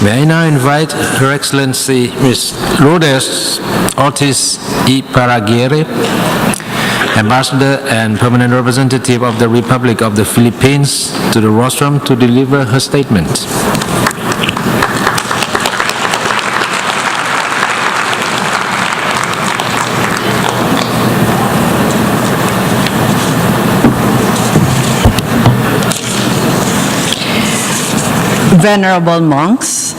May I now invite Her Excellency Ms. Lourdes Ortiz y Paraguirre, Ambassador and Permanent Representative of the Republic of the Philippines, to the rostrum to deliver her statement. Venerable monks,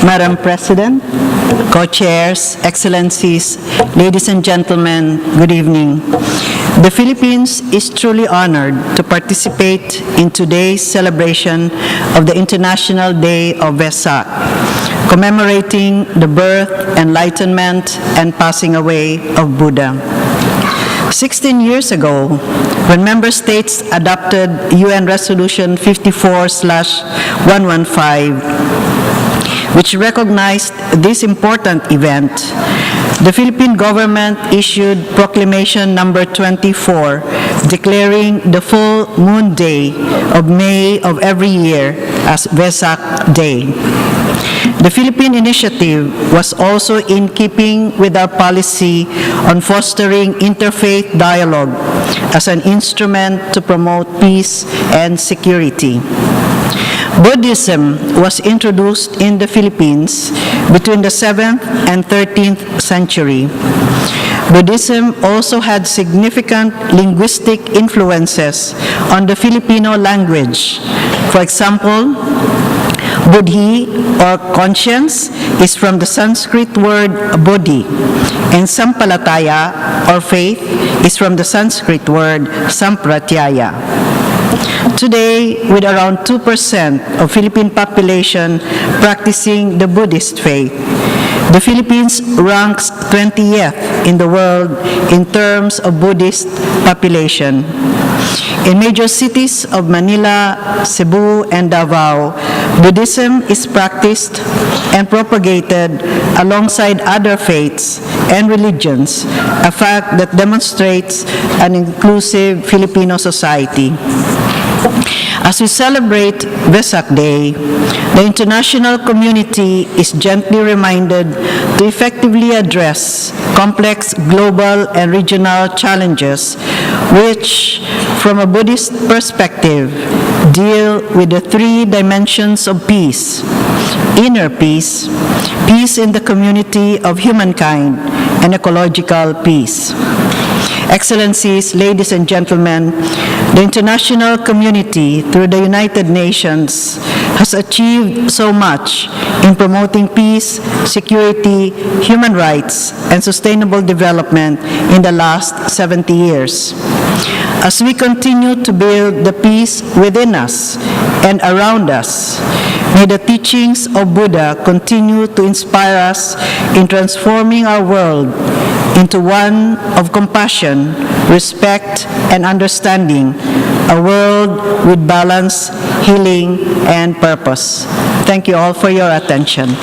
Madam President, co-chairs, excellencies, ladies and gentlemen, good evening. The Philippines is truly honored to participate in today's celebration of the International Day of Vesak, commemorating the birth, enlightenment, and passing away of Buddha. 16 years ago, when member states adopted UN Resolution 54/115, which recognized this important event, the Philippine government issued Proclamation number 24, declaring the full moon day of May of every year as Vesak Day. The Philippine initiative was also in keeping with our policy on fostering interfaith dialogue as an instrument to promote peace and security. Buddhism was introduced in the Philippines between the 7th and 13th century. Buddhism also had significant linguistic influences on the Filipino language. For example, Buddhi, or conscience, is from the Sanskrit word bodhi, and Sampalataya, or faith, is from the Sanskrit word sampratyaya. Today, with around 2% of Philippine population practicing the Buddhist faith, the Philippines ranks 20th in the world in terms of Buddhist population. In major cities of Manila, Cebu, and Davao, Buddhism is practiced and propagated alongside other faiths and religions, a fact that demonstrates an inclusive Filipino society. As we celebrate Vesak Day, the international community is gently reminded to effectively address complex global and regional challenges which, from a Buddhist perspective, deal with the three dimensions of peace: inner peace, peace in the community of humankind, and ecological peace. Excellencies, ladies and gentlemen, the international community, through the United Nations, has achieved so much in promoting peace, security, human rights, and sustainable development in the last 70 years. As we continue to build the peace within us and around us, may the teachings of Buddha continue to inspire us in transforming our world into one of compassion, respect, and understanding, a world with balance, healing, and purpose. Thank you all for your attention.